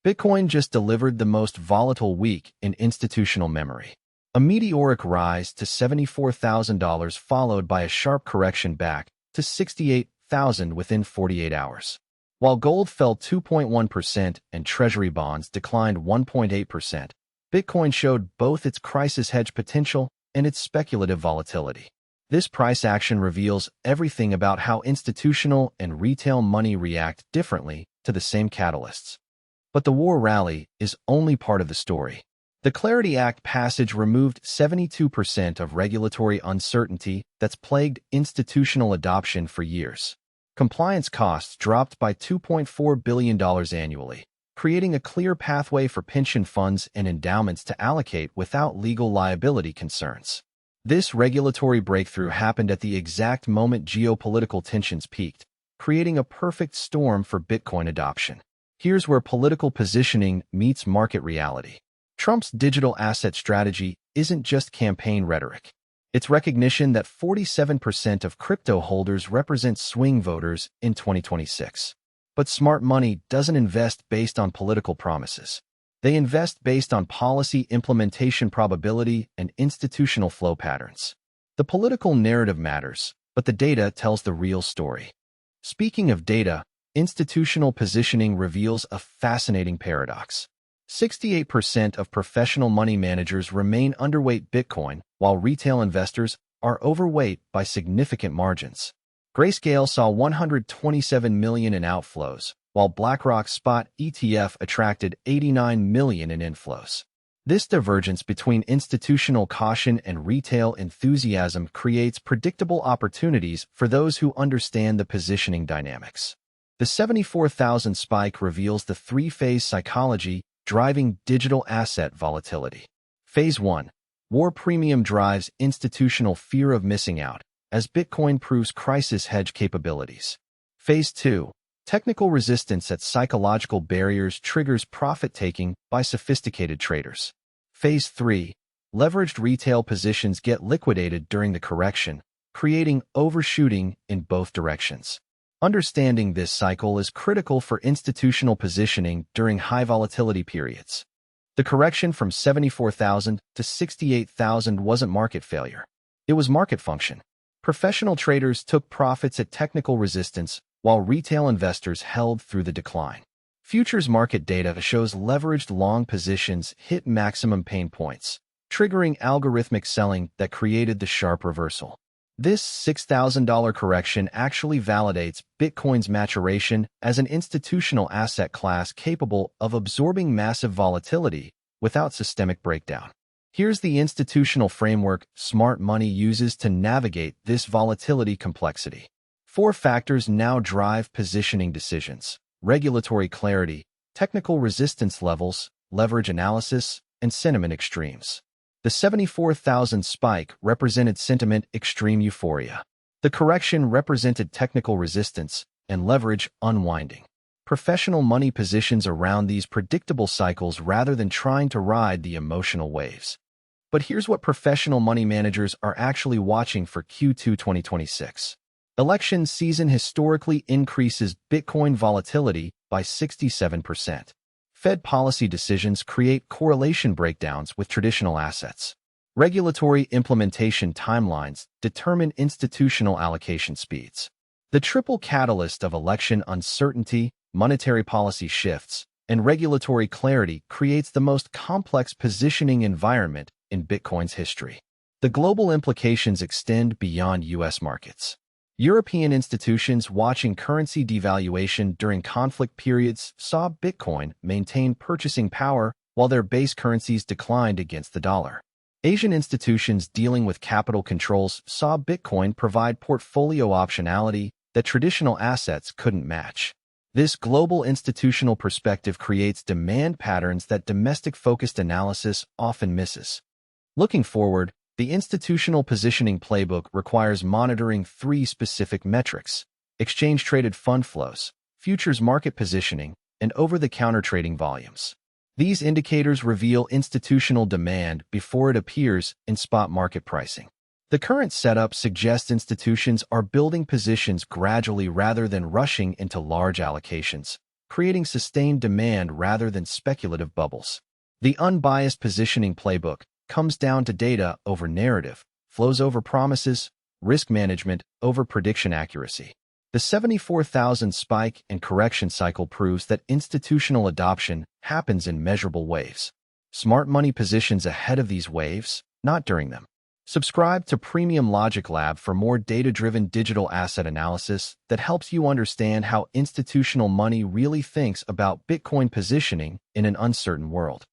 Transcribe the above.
Bitcoin just delivered the most volatile week in institutional memory. A meteoric rise to $74,000 followed by a sharp correction back to $68,000 within 48 hours. While gold fell 2.1% and Treasury bonds declined 1.8%, Bitcoin showed both its crisis hedge potential and its speculative volatility. This price action reveals everything about how institutional and retail money react differently to the same catalysts. But the war rally is only part of the story. The Clarity Act passage removed 72% of regulatory uncertainty that's plagued institutional adoption for years. Compliance costs dropped by $2.4 billion annually, creating a clear pathway for pension funds and endowments to allocate without legal liability concerns. This regulatory breakthrough happened at the exact moment geopolitical tensions peaked, creating a perfect storm for Bitcoin adoption. Here's where political positioning meets market reality. Trump's digital asset strategy isn't just campaign rhetoric. It's recognition that 47% of crypto holders represent swing voters in 2026. But smart money doesn't invest based on political promises. They invest based on policy implementation probability and institutional flow patterns. The political narrative matters, but the data tells the real story. Speaking of data, institutional positioning reveals a fascinating paradox. 68% of professional money managers remain underweight Bitcoin, while retail investors are overweight by significant margins. Grayscale saw $127 million in outflows, while BlackRock's spot ETF attracted $89 million in inflows. This divergence between institutional caution and retail enthusiasm creates predictable opportunities for those who understand the positioning dynamics. The 74,000 spike reveals the three-phase psychology driving digital asset volatility. Phase 1. War premium drives institutional fear of missing out, as Bitcoin proves crisis hedge capabilities. Phase 2. Technical resistance at psychological barriers triggers profit-taking by sophisticated traders. Phase 3. Leveraged retail positions get liquidated during the correction, creating overshooting in both directions. Understanding this cycle is critical for institutional positioning during high-volatility periods. The correction from 74,000 to 68,000 wasn't market failure. It was market function. Professional traders took profits at technical resistance, while retail investors held through the decline. Futures market data shows leveraged long positions hit maximum pain points, triggering algorithmic selling that created the sharp reversal. This $6,000 correction actually validates Bitcoin's maturation as an institutional asset class capable of absorbing massive volatility without systemic breakdown. Here's the institutional framework smart money uses to navigate this volatility complexity. 4 factors now drive positioning decisions: regulatory clarity, technical resistance levels, leverage analysis, and sentiment extremes. The 74,000 spike represented sentiment extreme euphoria. The correction represented technical resistance and leverage unwinding. Professional money positions around these predictable cycles rather than trying to ride the emotional waves. But here's what professional money managers are actually watching for Q2 2026. Election season historically increases Bitcoin volatility by 67%. Fed policy decisions create correlation breakdowns with traditional assets. Regulatory implementation timelines determine institutional allocation speeds. The triple catalyst of election uncertainty, monetary policy shifts, and regulatory clarity creates the most complex positioning environment in Bitcoin's history. The global implications extend beyond U.S. markets. European institutions watching currency devaluation during conflict periods saw Bitcoin maintain purchasing power while their base currencies declined against the dollar. Asian institutions dealing with capital controls saw Bitcoin provide portfolio optionality that traditional assets couldn't match. This global institutional perspective creates demand patterns that domestic-focused analysis often misses. Looking forward, the institutional positioning playbook requires monitoring 3 specific metrics: exchange-traded fund flows, futures market positioning, and over-the-counter trading volumes. These indicators reveal institutional demand before it appears in spot market pricing. The current setup suggests institutions are building positions gradually rather than rushing into large allocations, creating sustained demand rather than speculative bubbles. The unbiased positioning playbook comes down to data over narrative, flows over promises, risk management over prediction accuracy. The 74,000 spike and correction cycle proves that institutional adoption happens in measurable waves. Smart money positions ahead of these waves, not during them. Subscribe to Premium Logic Lab for more data-driven digital asset analysis that helps you understand how institutional money really thinks about Bitcoin positioning in an uncertain world.